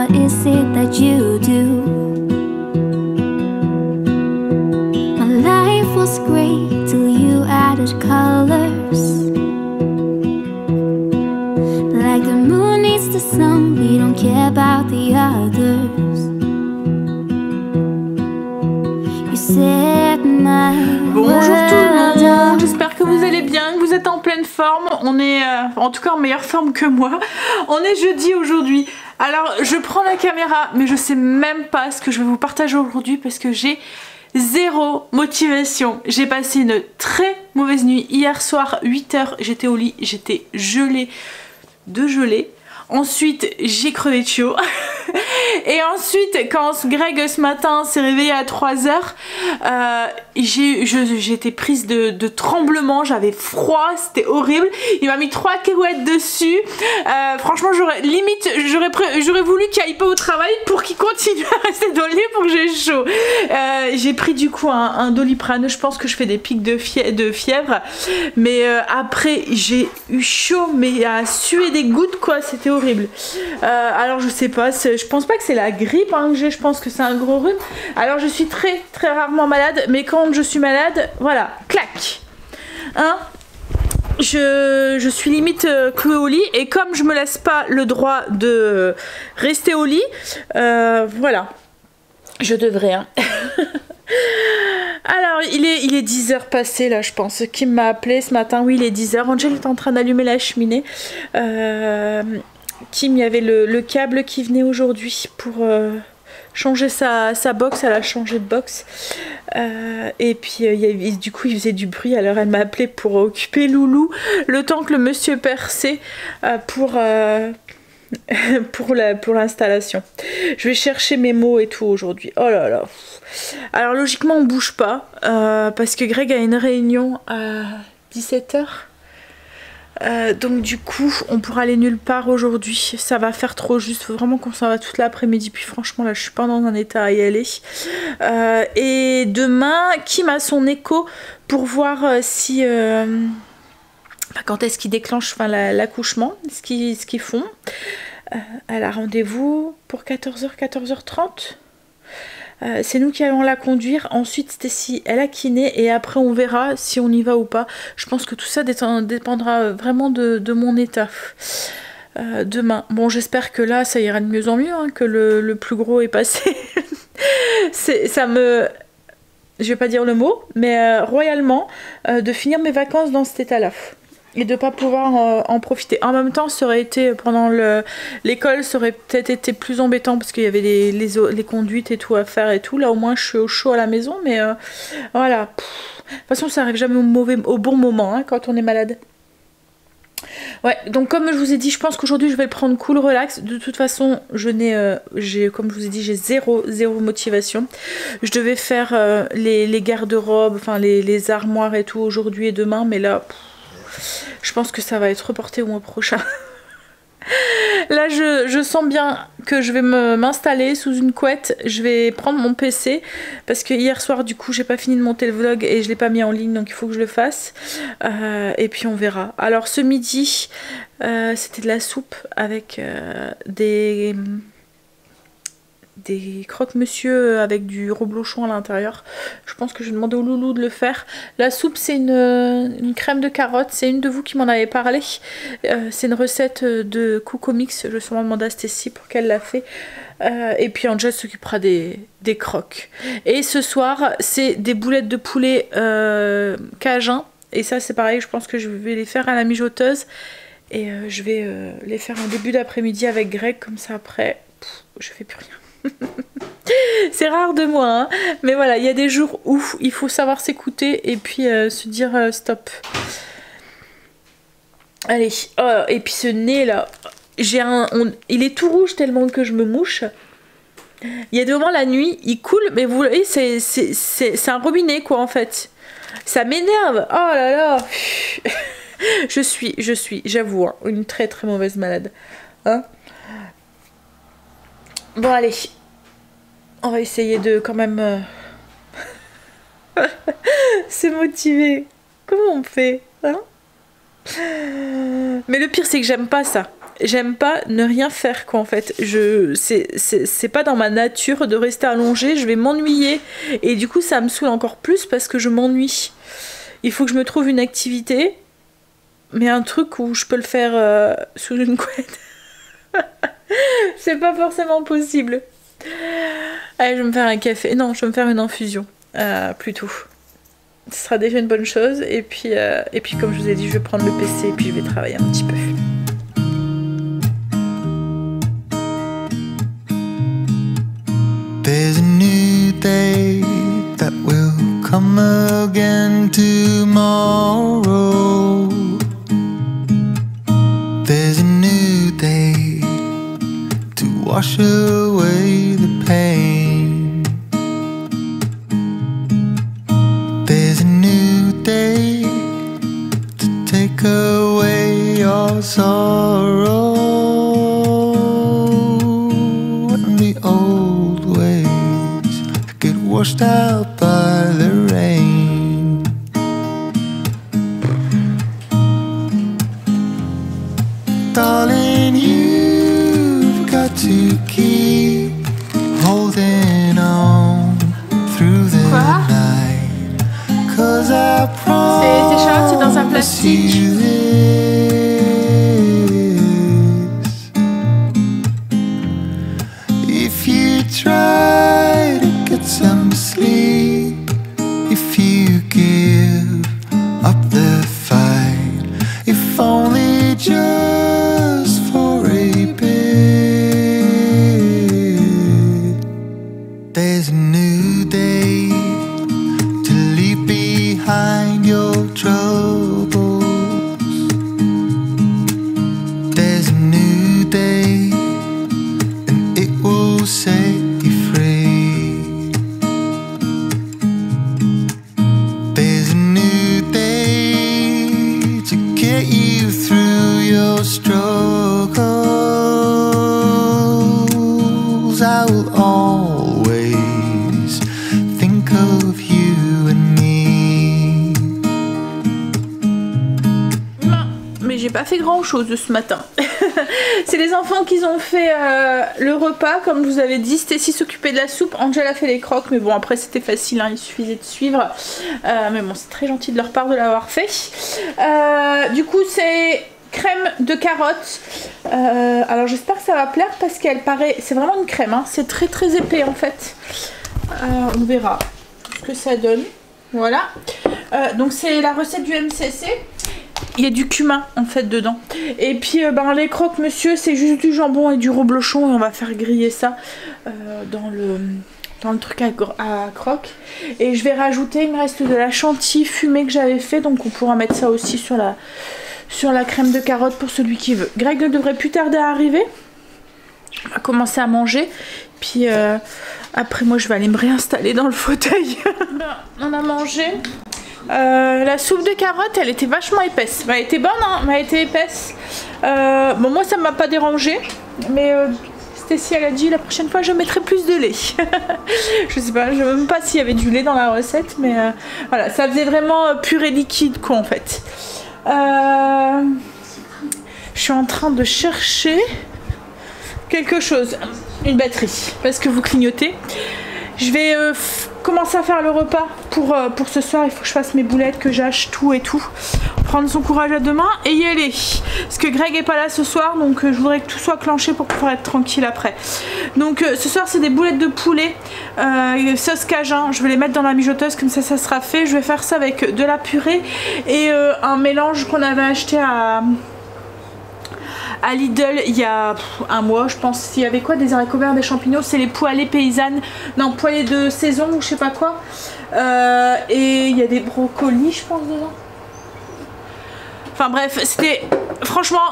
what is it that you do? My life was great till you added colors. Like the moon needs the sun, we don't care about the others. You set my Bonjour tout le world monde, on j'espère que vous allez bien, que vous êtes en pleine forme. On est en tout cas en meilleure forme que moi. On est jeudi aujourd'hui. Alors je prends la caméra mais je sais même pas ce que je vais vous partager aujourd'hui parce que j'ai zéro motivation. J'ai passé une très mauvaise nuit. Hier soir 8 h j'étais au lit, j'étais gelée de gelée. Ensuite j'ai crevé de chaud. Et ensuite quand Greg ce matin s'est réveillé à 3 h, j'étais prise de tremblements, j'avais froid, c'était horrible. Il m'a mis 3 cacahuètes dessus. Franchement j'aurais voulu qu'il aille pas au travail pour qu'il continue à rester dans le lit pour que j'ai chaud. J'ai pris du coup un Doliprane, je pense que je fais des pics de fièvre. Mais après j'ai eu chaud mais à suer des gouttes quoi, c'était horrible. Alors je sais pas, je pense pas que c'est la grippe hein, que j'ai, je pense que c'est un gros rhume. Alors je suis très rarement malade, mais quand je suis malade, voilà, clac hein, je suis limite clouée au lit, et comme je me laisse pas le droit de rester au lit, voilà, je devrais hein. Alors il est 10 h passé là je pense. Qui m'a appelé ce matin? Oui il est 10 h. Angel est en train d'allumer la cheminée. Kim, il y avait le câble qui venait aujourd'hui pour changer sa box, elle a changé de box. Et puis du coup il faisait du bruit, alors elle m'a appelé pour occuper Loulou le temps que le monsieur perçait pour l'installation. Je vais chercher mes mots et tout aujourd'hui. Oh là là. Alors logiquement on bouge pas parce que Greg a une réunion à 17 h. Donc du coup on pourra aller nulle part aujourd'hui, ça va faire trop juste, faut vraiment qu'on s'en va toute l'après-midi, puis franchement là je suis pas dans un état à y aller. Et demain Kim a son écho pour voir si quand est-ce qu'ils déclenchent l'accouchement, ce qu'ils font. Elle a rendez-vous pour 14 h, 14 h 30. C'est nous qui allons la conduire. Ensuite Stacy elle a kiné et après on verra si on y va ou pas. Je pense que tout ça dépendra vraiment de mon état demain. Bon j'espère que là ça ira de mieux en mieux hein, que le plus gros est passé. Ça me... je vais pas dire le mot mais royalement de finir mes vacances dans cet état là et de pas pouvoir en profiter. En même temps ça aurait été pendant l'école, ça aurait peut-être été plus embêtant parce qu'il y avait les conduites et tout à faire et tout. Là au moins je suis au chaud à la maison mais voilà. De toute façon ça arrive jamais au bon moment hein, quand on est malade. Ouais, donc comme je vous ai dit, je pense qu'aujourd'hui je vais le prendre cool, relax. De toute façon, comme je vous ai dit, j'ai zéro motivation. Je devais faire les garde-robes, enfin les armoires et tout aujourd'hui et demain, mais là, je pense que ça va être reporté au mois prochain. Là je sens bien que je vais m'installer sous une couette, je vais prendre mon PC parce que hier soir du coup j'ai pas fini de monter le vlog et je l'ai pas mis en ligne, donc il faut que je le fasse et puis on verra. Alors ce midi c'était de la soupe avec des croque-monsieur avec du reblochon à l'intérieur. Je pense que je vais demander au Loulou de le faire. La soupe c'est une crème de carottes, c'est une de vous qui m'en avait parlé. C'est une recette de Coco Mix, je vais sûrement demander à Stacy pour qu'elle la fait. Et puis Angel s'occupera des croques. Et ce soir c'est des boulettes de poulet cajun. Et ça c'est pareil, je pense que je vais les faire à la mijoteuse. Et je vais les faire en début d'après-midi avec Greg, comme ça après je fais plus rien. C'est rare de moi hein. Mais voilà, il y a des jours où il faut savoir s'écouter et puis se dire stop. Allez, oh, et puis ce nez là, il est tout rouge tellement que je me mouche. Il y a des moments la nuit il coule, mais vous voyez c'est un robinet quoi en fait. Ça m'énerve. Oh là là. Je suis j'avoue hein, une très mauvaise malade hein. Bon allez, on va essayer de quand même se motiver. Comment on fait hein? Mais le pire c'est que j'aime pas ça. j'aime pas ne rien faire quoi en fait. C'est pas dans ma nature de rester allongée, je vais m'ennuyer et du coup ça me saoule encore plus parce que je m'ennuie. Il faut que je me trouve une activité, mais un truc où je peux le faire sous une couette. C'est pas forcément possible. Allez, je vais me faire un café. Non, je vais me faire une infusion plutôt. Ce sera déjà une bonne chose. Et puis comme je vous ai dit, je vais prendre le PC et puis je vais travailler un petit peu. There's a new day that will come again tomorrow. There's a new day to wash away the pain. There's a new day to take away your sorrow. And the old ways get washed out by the rain. Darling, you've got to keep holding on through the night. 'Cause I promise you this. If you try to get some sleep, if you give up the fight, if only just for a bit. There's a new day to leave behind your troubles. There's a new day and it will set you free. There's a new day to get you through your struggles. I will always think of you and me. Mais j'ai pas fait grand chose de ce matin. C'est les enfants qui ont fait le repas, comme je vous avais dit. Stacy s'occupait de la soupe, Angel a fait les croques, mais bon après c'était facile, hein, il suffisait de suivre. Mais bon, c'est très gentil de leur part de l'avoir fait. Du coup c'est crème de carotte. Alors j'espère que ça va plaire parce qu'elle paraît, c'est vraiment une crème, hein. C'est très très épais en fait. On verra ce que ça donne. Voilà. Donc c'est la recette du MCC. Il y a du cumin en fait dedans. Et puis les croque monsieur, c'est juste du jambon et du reblochon et on va faire griller ça dans le truc à croque. Et je vais rajouter, il me reste de la chantilly fumée que j'avais fait, donc on pourra mettre ça aussi sur la crème de carotte pour celui qui veut. Greg ne devrait plus tarder à arriver. On va commencer à manger. Puis après moi je vais aller me réinstaller dans le fauteuil. On a mangé. La soupe de carotte elle était vachement épaisse. Elle était bonne hein, mais elle était épaisse. Bon moi ça m'a pas dérangé. Mais Stacy elle a dit la prochaine fois je mettrai plus de lait. Je sais pas, je sais même pas s'il y avait du lait dans la recette. Mais voilà, ça faisait vraiment purée liquide quoi en fait. Je suis en train de chercher quelque chose, une batterie, parce que vous clignotez. Je vais commencer à faire le repas pour ce soir. Il faut que je fasse mes boulettes, que j'hache tout et tout. Prendre son courage à deux mains et y aller. Parce que Greg est pas là ce soir, donc je voudrais que tout soit clenché pour pouvoir être tranquille après. Donc ce soir c'est des boulettes de poulet, sauce cajun. Je vais les mettre dans la mijoteuse, comme ça ça sera fait. Je vais faire ça avec de la purée et un mélange qu'on avait acheté à Lidl il y a un mois je pense. Il y avait quoi, des haricots verts, des champignons, c'est les poêlées paysannes, non poêlées de saison ou je sais pas quoi, et il y a des brocolis je pense dedans. Enfin bref, c'était franchement,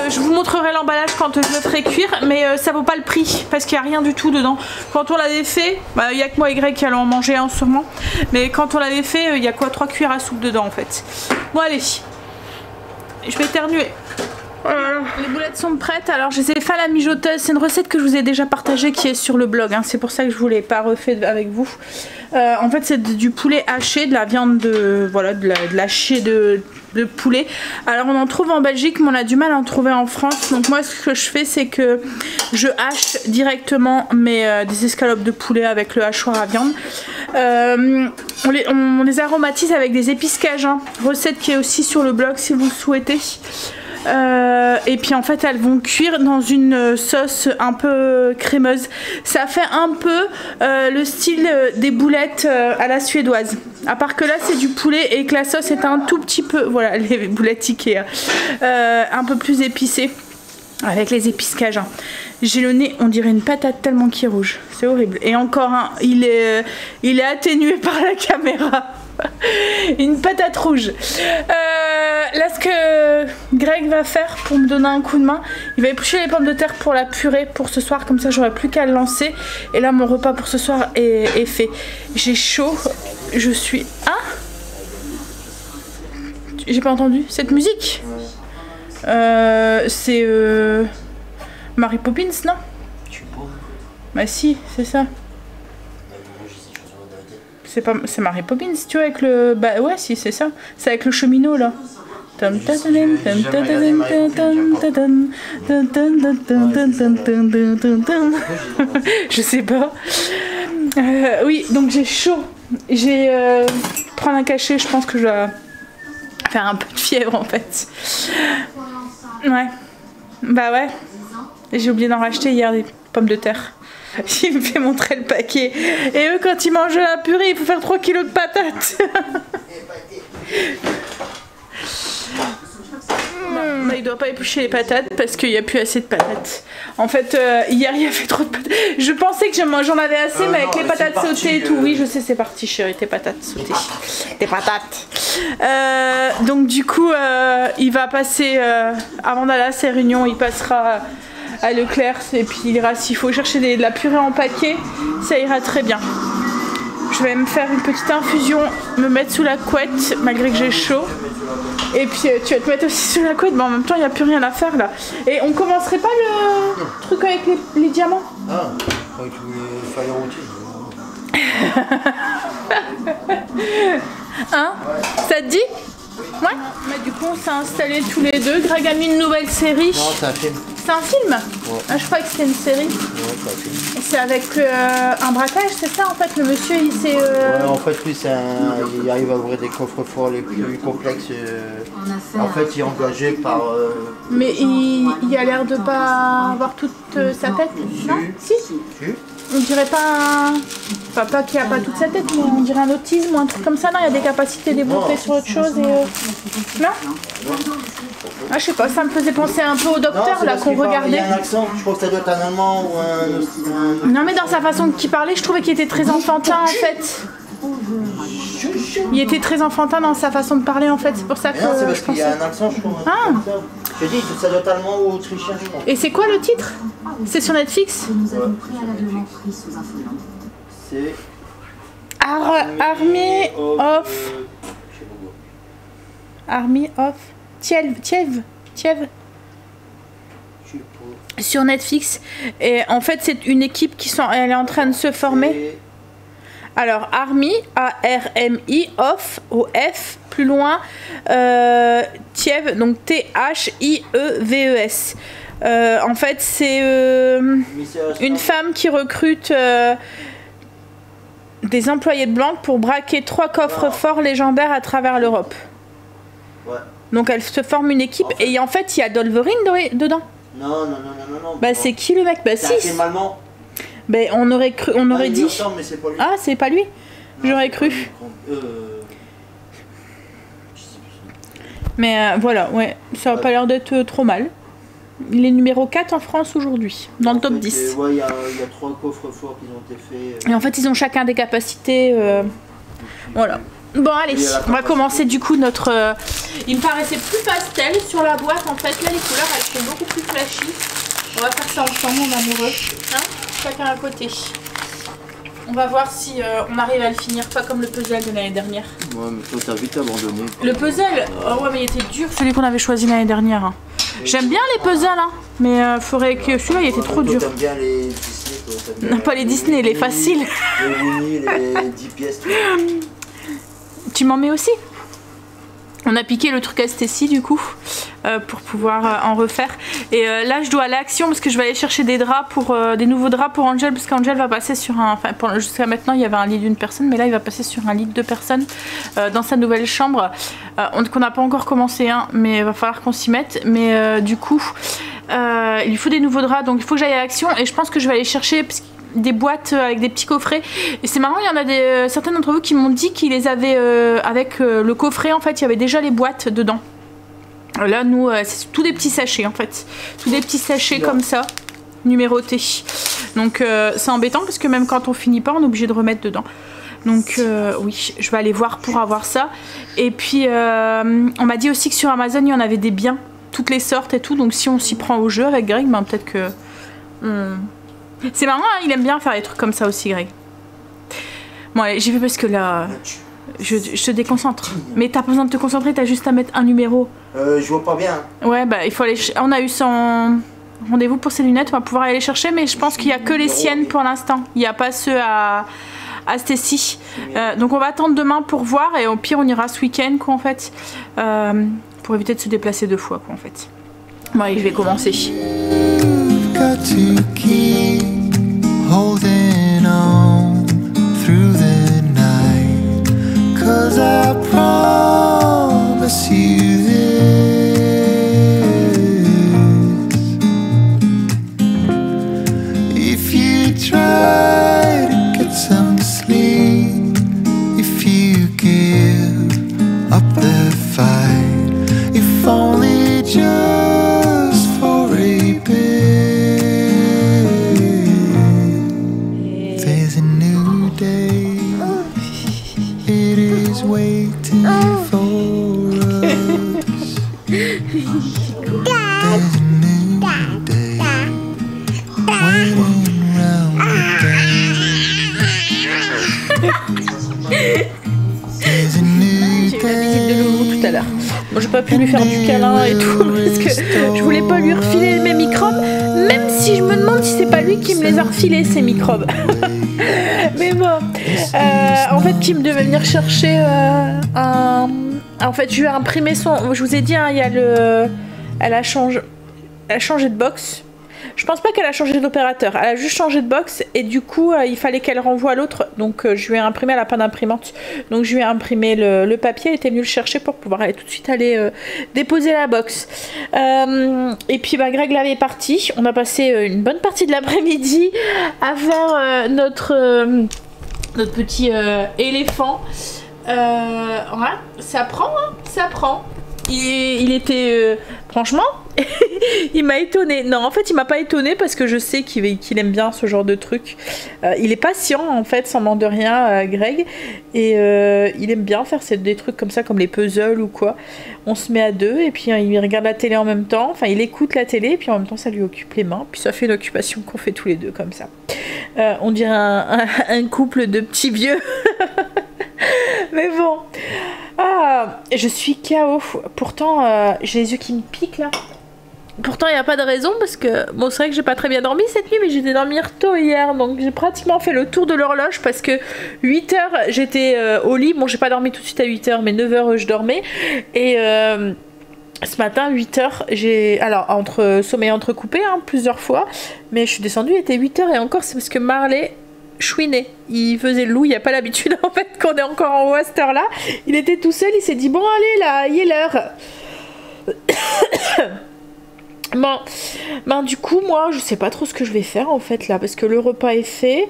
je vous montrerai l'emballage quand je le ferai cuire, mais ça vaut pas le prix parce qu'il n'y a rien du tout dedans. Quand on l'avait fait, il n'y a que moi et Greg qui allons en manger un sûrement, mais quand on l'avait fait il y a quoi, 3 cuillères à soupe dedans en fait. Bon allez, je vais éternuer. Les boulettes sont prêtes, alors je les ai fait à la mijoteuse. C'est une recette que je vous ai déjà partagée qui est sur le blog, hein. C'est pour ça que je ne vous l'ai pas refait avec vous. En fait c'est du poulet haché, de la viande de, voilà, de la hachée de de poulet. Alors on en trouve en Belgique, mais on a du mal à en trouver en France. Donc moi, ce que je fais, c'est que je hache directement des escalopes de poulet avec le hachoir à viande. On les aromatise avec des épices cajun. Recette qui est aussi sur le blog si vous le souhaitez. Et puis en fait elles vont cuire dans une sauce un peu crémeuse. Ça fait un peu le style des boulettes à la suédoise, à part que là c'est du poulet et que la sauce est un tout petit peu, voilà, les boulettes Ikea, un peu plus épicées avec les épices cajun. J'ai le nez, on dirait une patate tellement qu'il est rouge, c'est horrible. Et encore un, il est atténué par la caméra. Une patate rouge. Là, ce que Greg va faire pour me donner un coup de main, il va éplucher les pommes de terre pour la purée pour ce soir, comme ça j'aurai plus qu'à le lancer. Et là mon repas pour ce soir est fait. J'ai chaud, je suis... Ah, j'ai pas entendu cette musique. C'est Mary Poppins, non? Bah si, c'est ça. C'est Mary Poppins, tu vois, avec le... Bah ouais, si, c'est ça. C'est avec le cheminot, là. Je sais pas. Oui, donc j'ai chaud. J'ai... prendre un cachet, je pense que je dois faire un peu de fièvre, en fait. Ouais. Bah ouais. J'ai oublié d'en racheter hier des pommes de terre. Il me fait montrer le paquet. Et eux, quand ils mangent la purée, il faut faire 3 kilos de patates. Non, il doit pas éplucher les patates parce qu'il n'y a plus assez de patates. En fait, hier, il y avait trop de patates. Je pensais que j'en avais assez, mais avec les patates sautées et tout. Oui, je sais, c'est parti, chérie, tes patates sautées. Tes patates. Donc, du coup, il va passer, avant d'aller à ses réunions, il passera à Leclerc et puis il ira, s'il faut chercher de la purée en paquet, ça ira très bien. Je vais me faire une petite infusion, me mettre sous la couette malgré que j'ai chaud. Et puis tu vas te mettre aussi sous la couette, mais en même temps il n'y a plus rien à faire là. Et on commencerait pas le truc avec les diamants? Ah, avec les fire routine. Hein? Ça te dit? Ouais. Mais du coup on s'est installés tous les deux. Greg a mis une nouvelle série. Non, c'est un film. C'est un film? Ouais. Ah, je croyais que c'était une série. Ouais, c'est un film. C'est avec un braquage, c'est ça en fait? Le monsieur il s'est... Ouais, en fait lui il arrive à ouvrir des coffres forts les plus complexes. En fait il est engagé par... Mais il a l'air de pas avoir toute sa tête, non? Si. On dirait pas... Enfin, pas qu'il a pas toute sa tête, mais on dirait un autisme ou un truc comme ça, non? Il y a des capacités développées sur autre chose et... Non? Ah, je sais pas, ça me faisait penser un peu au docteur là qu'on regardait. Il y a un accent, je crois que ça doit être un allemand ou un... Non mais dans sa façon qu'il parlait, je trouvais qu'il était très enfantin en fait. Il était très enfantin dans sa façon de parler en fait, c'est pour ça que non, c'est parce je qu'il y pensais... a un accent, je crois. Ah. Je dis, ça doit être allemand ou autrichien, je crois. Et c'est quoi le titre? C'est sur Netflix? C'est... Army of... Tiev. Sur Netflix. Et en fait c'est une équipe elle est en train de se former. Alors Army, A-R-M-I, of, O-F, plus loin, Tiev, donc T-H-I-E-V-E-S. En fait c'est une femme qui recrute des employés de banque pour braquer 3 coffres forts légendaires à travers l'Europe. Ouais. Donc elle se forme une équipe et en fait il y a Wolverine dedans. Non. Bah c'est qui le mec? Bah si. C'est un allemand. Bah on aurait dit. Ressemble, mais c'est pas lui. Ah c'est pas lui? J'aurais cru. Mais voilà, ouais, ça a pas l'air d'être trop mal. Il est numéro 4 en France aujourd'hui, dans le top 10. Ouais, il y a 3 coffres forts qui ont été faits. Et en fait ils ont chacun des capacités. Voilà. Bon allez, on va commencer du coup notre... Il me paraissait plus pastel sur la boîte en fait. Là les couleurs elles sont beaucoup plus flashy. On va faire ça ensemble mon amoureux. Hein, chacun à côté. On va voir si on arrive à le finir, pas comme le puzzle de l'année dernière. Ouais mais toi t'as vite abandonné. Le puzzle, oh ouais mais il était dur celui qu'on avait choisi l'année dernière. Hein. J'aime bien les puzzles hein, mais faudrait que celui-là il était trop dur. T'aimes bien les Disney toi, Non pas les Disney, les faciles. Les Winnie, les 10 pièces. Tu m'en mets aussi? On a piqué le truc à Stécie du coup pour pouvoir en refaire. Et là je dois aller à l'Action parce que je vais aller chercher des draps pour des nouveaux draps pour Angel, parce qu'Angel va passer sur un... Enfin jusqu'à maintenant il y avait un lit d'une personne, mais là il va passer sur un lit de 2 personnes dans sa nouvelle chambre. Qu'on n'a pas encore commencé hein, mais il va falloir qu'on s'y mette. Mais du coup il lui faut des nouveaux draps, donc il faut que j'aille à l'Action et je pense que je vais aller chercher des boîtes avec des petits coffrets. Et c'est marrant, il y en a certains d'entre vous qui m'ont dit qu'ils les avaient avec le coffret, en fait il y avait déjà les boîtes dedans. Là nous c'est tous des petits sachets en fait, tous des petits sachets comme ça, numérotés. Donc c'est embêtant parce que même quand on finit pas on est obligé de remettre dedans. Donc oui, je vais aller voir pour avoir ça. Et puis on m'a dit aussi que sur Amazon il y en avait des biens, toutes les sortes et tout, donc si on s'y prend au jeu avec Greg, ben, peut-être que... C'est marrant, hein, il aime bien faire des trucs comme ça aussi, Greg. Bon, allez, j'y vais parce que là, je te déconcentre. Mais t'as pas besoin de te concentrer, t'as juste à mettre un numéro. Je vois pas bien. Ouais, bah il faut aller. On a eu son rendez-vous pour ses lunettes, on va pouvoir aller les chercher, mais je pense qu'il y a que les siennes pour l'instant. Il n'y a pas ceux à Stécie. Donc on va attendre demain pour voir et au pire on ira ce week-end, quoi, en fait. Pour éviter de se déplacer 2 fois, quoi, en fait. Bon, allez, je vais commencer. Got to keep holding on through the night, 'cause I promise you this. If you try to get some sleep, if you give up the fight, if only just for a bit. Waiting for us. There's a new day waiting round the There's a new J'ai eu la visite de Loulou tout à l'heure. Bon, j'ai pas pu lui faire du câlin et tout parce que je voulais pas lui refiler mes microbes, même si je me demande si c'est pas lui qui me les a refilés ces microbes. Mais bon, en fait, Kim devait venir chercher un... En fait, je lui ai imprimé son... Je vous ai dit, hein, il y a le... Elle a changé de box. Je pense pas qu'elle a changé d'opérateur. Elle a juste changé de box et du coup, il fallait qu'elle renvoie l'autre. Donc, je lui ai imprimé, elle a pas d'imprimante. Donc, je lui ai imprimé le papier. Elle était venue le chercher pour pouvoir aller tout de suite aller déposer la box. Et puis, bah, Greg l'avait parti. On a passé une bonne partie de l'après-midi à faire notre petit éléphant. Ouais, ça prend, hein, ça prend. Il était... franchement, il m'a étonné. Non, en fait, il m'a pas étonné parce que je sais qu'il aime bien ce genre de truc. Il est patient, en fait, sans manque de rien, Greg. Et il aime bien faire des trucs comme ça, comme les puzzles ou quoi. On se met à 2 et puis il regarde la télé en même temps. Enfin, il écoute la télé et puis en même temps, ça lui occupe les mains. Puis ça fait une occupation qu'on fait tous les deux comme ça. On dirait un couple de petits vieux. Mais bon... Ah, je suis KO. Pourtant, j'ai les yeux qui me piquent là. Pourtant, il n'y a pas de raison parce que... Bon, c'est vrai que j'ai pas très bien dormi cette nuit, mais j'étais dormir tôt hier. Donc, j'ai pratiquement fait le tour de l'horloge parce que 8h, j'étais au lit. Bon, j'ai pas dormi tout de suite à 8h, mais 9h, je dormais. Et ce matin, 8h, j'ai... Alors, sommeil entrecoupé, hein, plusieurs fois. Mais je suis descendue, il était 8h et encore, c'est parce que Marley... chouiné, il faisait le loup, il n'y a pas l'habitude en fait qu'on est encore en haut à cette heure là. Il était tout seul, il s'est dit bon allez là, il est l'heure. Bon, du coup moi je sais pas trop ce que je vais faire en fait là, parce que le repas est fait.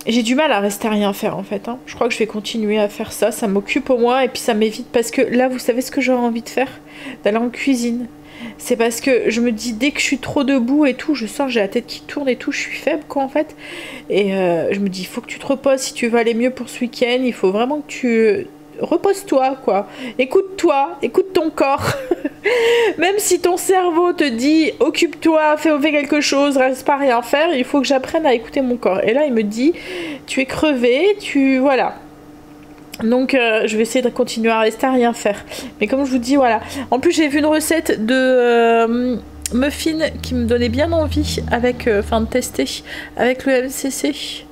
J'ai du mal à rester à rien faire en fait, hein. Je crois que je vais continuer à faire ça, ça m'occupe au moins et puis ça m'évite, parce que là vous savez ce que j'aurais envie de faire, d'aller en cuisine. C'est parce que je me dis, dès que je suis trop debout et tout, je sens, j'ai la tête qui tourne et tout, je suis faible quoi en fait. Et je me dis, il faut que tu te reposes si tu veux aller mieux pour ce week-end, il faut vraiment que tu... Repose-toi quoi, écoute-toi, écoute ton corps. Même si ton cerveau te dit, occupe-toi, fais quelque chose, reste pas à rien faire, il faut que j'apprenne à écouter mon corps. Et là il me dit, tu es crevé, voilà. Donc je vais essayer de continuer à rester à rien faire. Mais comme je vous dis, voilà. En plus j'ai vu une recette de muffins qui me donnait bien envie avec, de tester avec le MCC.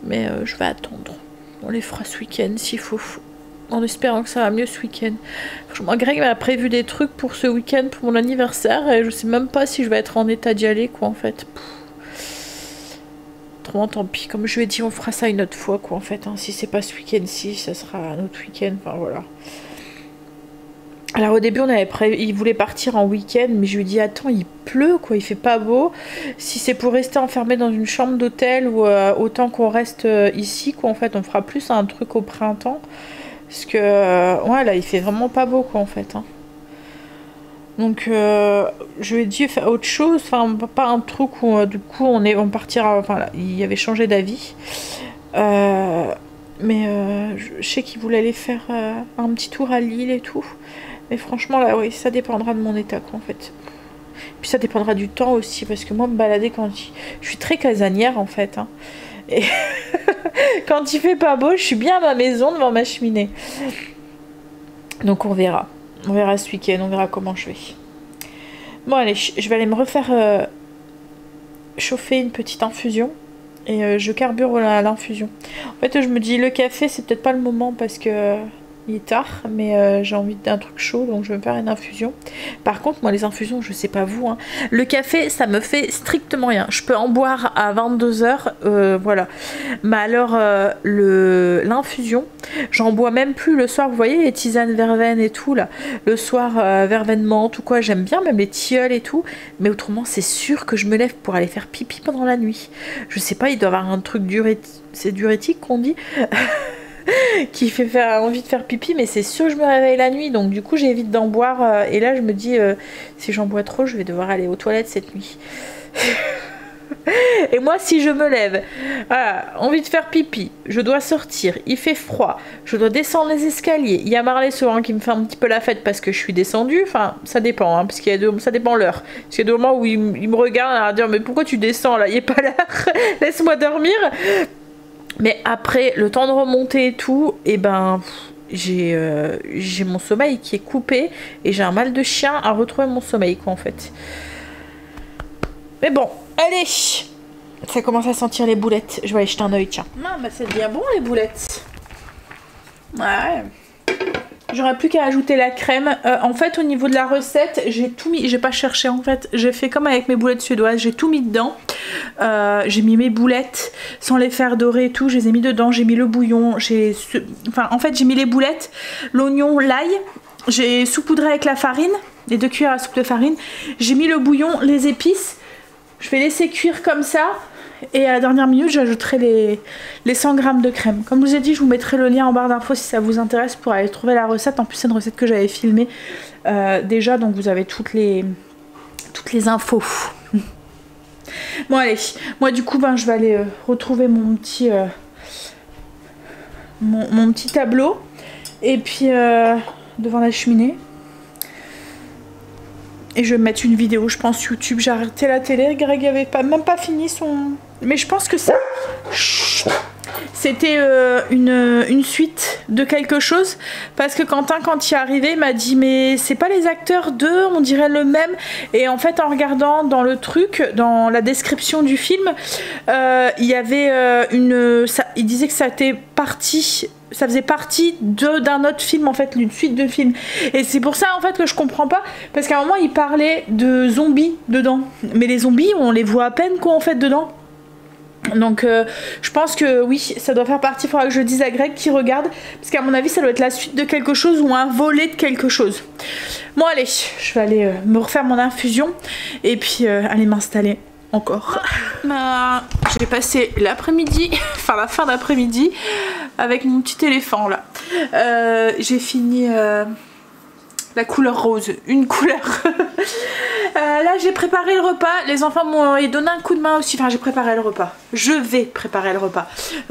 Mais je vais attendre. On les fera ce week-end s'il faut. en espérant que ça va mieux ce week-end. Franchement, Greg m'a prévu des trucs pour ce week-end, pour mon anniversaire, et je sais même pas si je vais être en état d'y aller, quoi, en fait. Autrement, tant pis. Comme je lui ai dit, on fera ça une autre fois, quoi, en fait. Hein. Si c'est pas ce week-end-ci, ça sera un autre week-end. Enfin, voilà. Alors, au début, on avait prévu... Il voulait partir en week-end, mais je lui ai dit, attends, il pleut, quoi. Il fait pas beau. Si c'est pour rester enfermé dans une chambre d'hôtel, ou autant qu'on reste ici, quoi, en fait, on fera plus un truc au printemps. Parce que, ouais, là, il fait vraiment pas beau, quoi, en fait. Hein. Donc, je lui ai dit faire autre chose, enfin, pas un truc où, du coup, on partira, enfin, là, il avait changé d'avis. Mais je sais qu'il voulait aller faire un petit tour à Lille et tout. Mais franchement, là, oui, ça dépendra de mon état, quoi, en fait. Puis ça dépendra du temps aussi, parce que moi, me balader quand je suis très casanière, en fait. Hein. Et quand il fait pas beau, je suis bien à ma maison devant ma cheminée. Donc on verra. On verra ce week-end, on verra comment je vais. Bon allez, je vais aller me refaire chauffer une petite infusion. Et je carbure l'infusion. En fait je me dis le café c'est peut-être pas le moment parce que il est tard. Mais j'ai envie d'un truc chaud donc je vais me faire une infusion. Par contre moi les infusions je sais pas vous. Hein, le café ça me fait strictement rien. Je peux en boire à 22 h. Voilà. Mais alors l'infusion j'en bois même plus le soir. Vous voyez les tisanes verveine et tout là. Le soir verveine menthe ou quoi j'aime bien. Même les tilleuls et tout. Mais autrement c'est sûr que je me lève pour aller faire pipi pendant la nuit. Je sais pas il doit y avoir un truc c'est diurétique qu'on dit qui fait envie de faire pipi mais c'est sûr que je me réveille la nuit donc du coup j'évite d'en boire et là je me dis si j'en bois trop je vais devoir aller aux toilettes cette nuit. Et moi si je me lève voilà, envie de faire pipi, je dois sortir, il fait froid, je dois descendre les escaliers, il y a Marley souvent qui me fait un petit peu la fête parce que je suis descendue, enfin ça dépend hein, parce qu'il y a ça dépend l'heure, parce qu'il y a des moments où il me regarde à dire mais pourquoi tu descends là, il n'est pas l'heure, laisse-moi dormir. Mais après le temps de remonter et tout, et ben j'ai mon sommeil qui est coupé et j'ai un mal de chien à retrouver mon sommeil quoi en fait. Mais bon, allez, ça commence à sentir les boulettes. Je vais aller jeter un oeil, tiens. Non, mais c'est bien bon les boulettes. Ouais. J'aurais plus qu'à ajouter la crème. En fait, au niveau de la recette, j'ai tout mis. J'ai pas cherché en fait. J'ai fait comme avec mes boulettes suédoises. J'ai tout mis dedans. J'ai mis mes boulettes sans les faire dorer et tout. Je les ai mis dedans. J'ai mis le bouillon. Enfin, en fait, j'ai mis les boulettes, l'oignon, l'ail. J'ai saupoudré avec la farine, les 2 cuillères à soupe de farine. J'ai mis le bouillon, les épices. Je vais laisser cuire comme ça. Et à la dernière minute, j'ajouterai les 100 g de crème. Comme je vous ai dit, je vous mettrai le lien en barre d'infos si ça vous intéresse pour aller trouver la recette. En plus, c'est une recette que j'avais filmée déjà, donc vous avez toutes les infos. Bon allez, moi du coup, je vais aller retrouver mon petit mon petit tableau et puis devant la cheminée. Et je vais mettre une vidéo, je pense, YouTube. J'ai arrêté la télé, Greg avait même pas fini son... Mais je pense que ça... C'était une suite de quelque chose. Parce que Quentin, quand il est arrivé, il m'a dit « Mais c'est pas les acteurs d'eux, on dirait le même. » Et en fait, en regardant dans le truc, dans la description du film, il y avait il disait que ça était parti... Ça faisait partie d'un autre film en fait, d'une suite de films. Et c'est pour ça en fait que je comprends pas. Parce qu'à un moment il parlait de zombies dedans. Mais les zombies on les voit à peine quoi en fait dedans. Donc je pense que oui ça doit faire partie. Il faudra que je dise à Greg qui regarde. Parce qu'à mon avis ça doit être la suite de quelque chose ou un volet de quelque chose. Bon allez, je vais aller me refaire mon infusion. Et puis aller m'installer. Encore. J'ai passé l'après-midi, enfin la fin d'après-midi avec mon petit éléphant là. J'ai fini la couleur rose, une couleur. Là j'ai préparé le repas, les enfants m'ont donné un coup de main aussi, enfin j'ai préparé le repas. Je vais préparer le repas,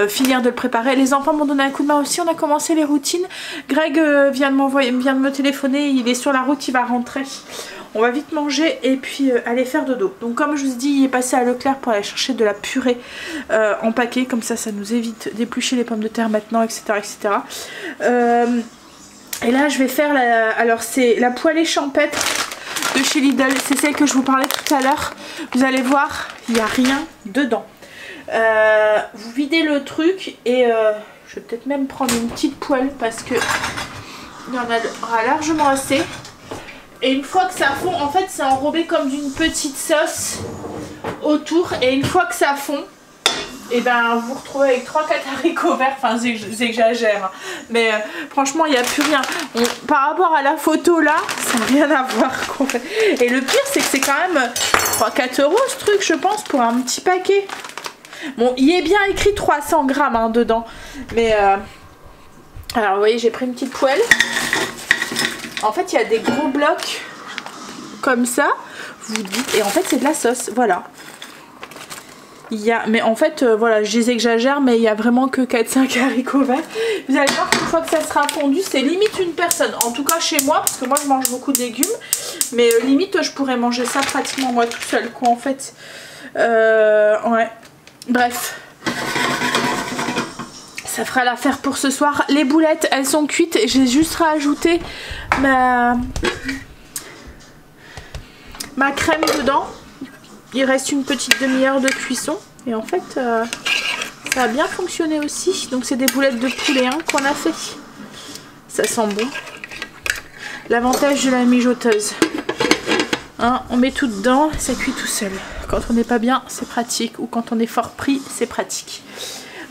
finir de le préparer. Les enfants m'ont donné un coup de main aussi, on a commencé les routines. Greg vient de me téléphoner, il est sur la route, il va rentrer. On va vite manger et puis aller faire dodo. Donc comme je vous dis, il est passé à Leclerc pour aller chercher de la purée en paquet. Comme ça, ça nous évite d'éplucher les pommes de terre maintenant, etc. etc. Et là, je vais faire alors c'est la poêlée champêtre de chez Lidl. C'est celle que je vous parlais tout à l'heure. Vous allez voir, il n'y a rien dedans. Vous videz le truc et... Je vais peut-être même prendre une petite poêle parce que il y en aura largement assez. Et une fois que ça fond, en fait c'est enrobé comme d'une petite sauce autour. Et une fois que ça fond, et ben vous vous retrouvez avec 3-4 haricots verts. Enfin j'exagère, mais franchement il n'y a plus rien. Par rapport à la photo là, ça n'a rien à voir. Et le pire c'est que c'est quand même 3-4 euros ce truc, je pense, pour un petit paquet. Bon, il est bien écrit 300 grammes hein, dedans. Mais alors vous voyez, j'ai pris une petite poêle. En fait il y a des gros blocs comme ça. Vous dites, et en fait c'est de la sauce, voilà. Mais en fait voilà, je disais que j'exagère, mais il y a vraiment que 4-5 haricots verts. Vous allez voir qu'une fois que ça sera fondu, c'est limite une personne. En tout cas chez moi, parce que moi je mange beaucoup de légumes. Mais limite je pourrais manger ça pratiquement moi tout seul quoi en fait. Ouais. Bref. Ça fera l'affaire pour ce soir. Les boulettes elles sont cuites. J'ai juste rajouté ma crème dedans. Il reste une petite demi-heure de cuisson. Et en fait, ça a bien fonctionné aussi. Donc c'est des boulettes de poulet hein, qu'on a fait. Ça sent bon. L'avantage de la mijoteuse. Hein, on met tout dedans, ça cuit tout seul. Quand on n'est pas bien, c'est pratique. Ou quand on est fort pris, c'est pratique.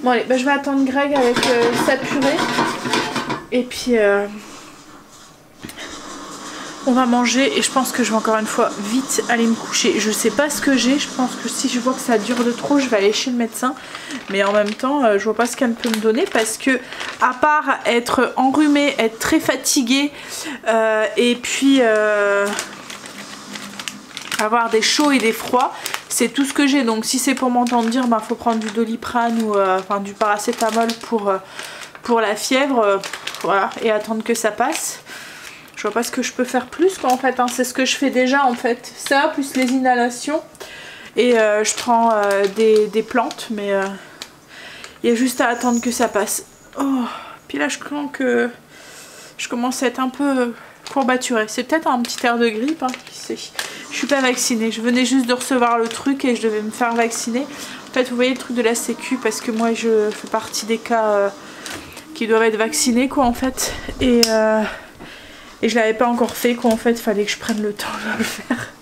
Bon allez, bah, je vais attendre Greg avec sa purée. Et puis... on va manger et je pense que je vais encore une fois vite aller me coucher. Je sais pas ce que j'ai, je pense que si je vois que ça dure de trop, je vais aller chez le médecin. Mais en même temps, je vois pas ce qu'elle peut me donner parce que à part être enrhumée, être très fatiguée et puis avoir des chauds et des froids, c'est tout ce que j'ai. Donc si c'est pour m'entendre dire bah faut prendre du Doliprane ou enfin du paracétamol pour la fièvre, voilà, et attendre que ça passe. Je vois pas ce que je peux faire plus quoi en fait, hein. C'est ce que je fais déjà en fait. Ça plus les inhalations. Et je prends des plantes, mais il y a juste à attendre que ça passe. Oh, puis là je crains que je commence à être un peu courbaturée. C'est peut-être un petit air de grippe, hein, qui sait. Je suis pas vaccinée, je venais juste de recevoir le truc et je devais me faire vacciner. En fait vous voyez le truc de la sécu, parce que moi je fais partie des cas qui doivent être vaccinés quoi en fait. Et je l'avais pas encore fait quoi en fait, fallait que je prenne le temps de le faire.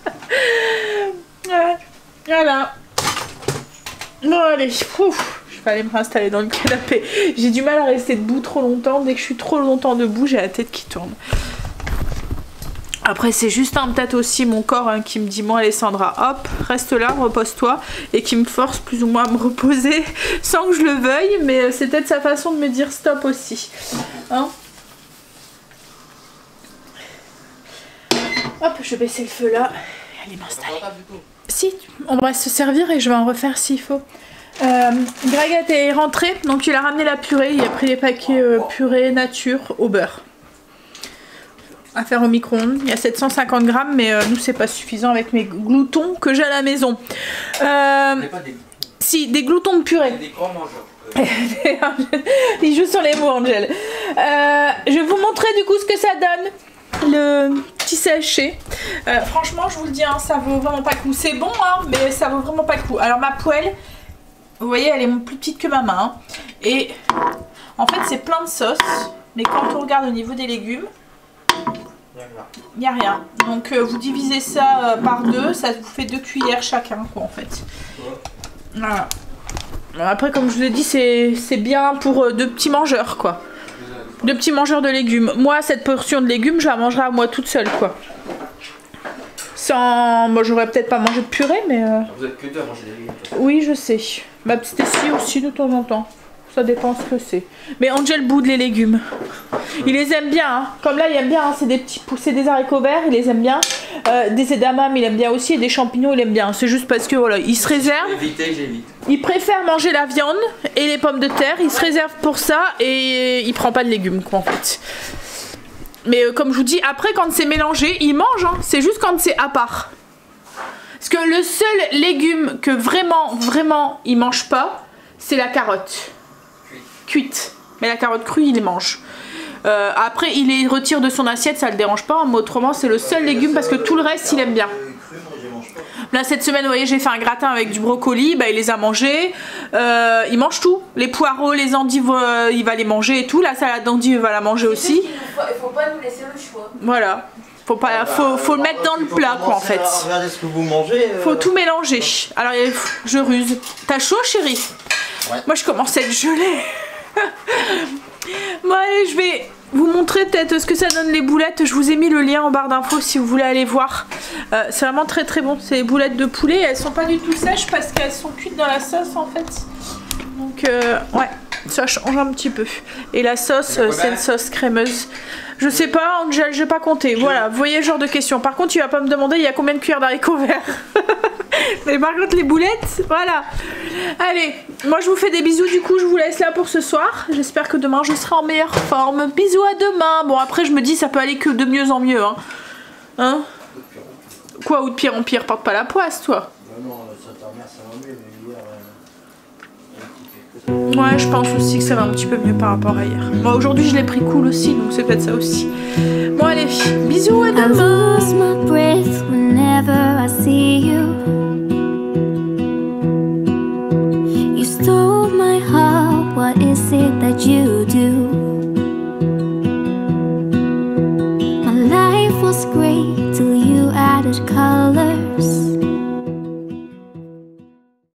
Voilà. Bon allez, ouf, je vais aller me réinstaller dans le canapé. J'ai du mal à rester debout trop longtemps, dès que je suis trop longtemps debout j'ai la tête qui tourne. Après c'est juste peut-être aussi mon corps hein, qui me dit bon Alessandra hop reste là, repose-toi, et qui me force plus ou moins à me reposer sans que je le veuille, mais c'est peut-être sa façon de me dire stop aussi. Hein? Hop, je vais baisser le feu là et aller m'installer. Si, on va se servir et je vais en refaire s'il faut. Greg est rentré, donc il a ramené la purée, il a pris les paquets purée nature au beurre. À faire au micro-ondes, il y a 750 grammes, mais nous c'est pas suffisant avec mes gloutons que j'ai à la maison. Si, des gloutons de purée. Des grands mangeurs. Il joue sur les mots, Angel. Je vais vous montrer du coup ce que ça donne. Le petit sachet. Franchement, je vous le dis, hein, ça vaut vraiment pas le coup. C'est bon, hein, mais ça vaut vraiment pas le coup. Alors, ma poêle, vous voyez, elle est plus petite que ma main. Hein, et en fait, c'est plein de sauce. Mais quand on regarde au niveau des légumes, il n'y a rien. Donc, vous divisez ça par deux. Ça vous fait 2 cuillères chacun, quoi, en fait. Voilà. Après, comme je vous ai dit, c'est bien pour 2 petits mangeurs, quoi. 2 petits mangeurs de légumes. Moi, cette portion de légumes, je la mangerai à moi toute seule, quoi. Sans... Moi, j'aurais peut-être pas mangé de purée, mais... Vous êtes que 2 à manger des légumes. Oui, je sais. Ma petite Essie aussi, de temps en temps. Ça dépend ce que c'est. Mais Angel boude les légumes. Il les aime bien, hein. Comme là, il aime bien, hein. C'est des petits c'est des haricots verts, il les aime bien. Des edamame, il aime bien aussi. Et des champignons, il aime bien. C'est juste parce que, voilà, il se réserve. J'évite. Il préfère manger la viande et les pommes de terre. Il se réserve pour ça et il prend pas de légumes, quoi, en fait. Mais comme je vous dis, après, quand c'est mélangé, il mange, hein. C'est juste quand c'est à part. Parce que le seul légume que vraiment, il mange pas, c'est la carotte. Cuite. Mais la carotte crue, il les mange. Après, il les retire de son assiette, ça le dérange pas. Mais autrement, c'est le seul légume parce que tout le reste, il aime bien. Là cette semaine, vous voyez, j'ai fait un gratin avec du brocoli, bah il les a mangés. Il mange tout. Les poireaux, les endives, il va les manger et tout. La salade d'endives, il va la manger aussi. Il faut pas nous laisser le choix. Voilà. Faut pas, faut le mettre dans le plat quoi en fait. Regardez ce que vous mangez. Faut tout mélanger. Alors je ruse. T'as chaud chérie? Ouais. Moi je commence à être gelée. Bon allez, je vais vous montrer peut-être ce que ça donne les boulettes. Je vous ai mis le lien en barre d'infos si vous voulez aller voir. C'est vraiment très très bon. C'est les boulettes de poulet. Elles sont pas du tout sèches parce qu'elles sont cuites dans la sauce en fait. Donc ouais, ça change un petit peu. Et la sauce, c'est une sauce crémeuse. Je sais pas, Angel, j'ai pas compté. Voilà, vous voyez le genre de questions. Par contre, tu vas pas me demander il y a combien de cuillères d'haricots verts. Mais par contre, les boulettes, voilà. Allez, moi je vous fais des bisous. Du coup, je vous laisse là pour ce soir. J'espère que demain je serai en meilleure forme. Bisous à demain. Bon, après, je me dis ça peut aller que de mieux en mieux. Hein, quoi, ou de pire en pire, porte pas la poisse, toi. Non, ça ta mère, ça va mieux, mais hier. Ouais, je pense aussi que ça va un petit peu mieux par rapport à hier. Moi aujourd'hui je l'ai pris cool aussi, donc c'est peut-être ça aussi. Bon allez, bisous à I demain. lose my breath whenever I see you.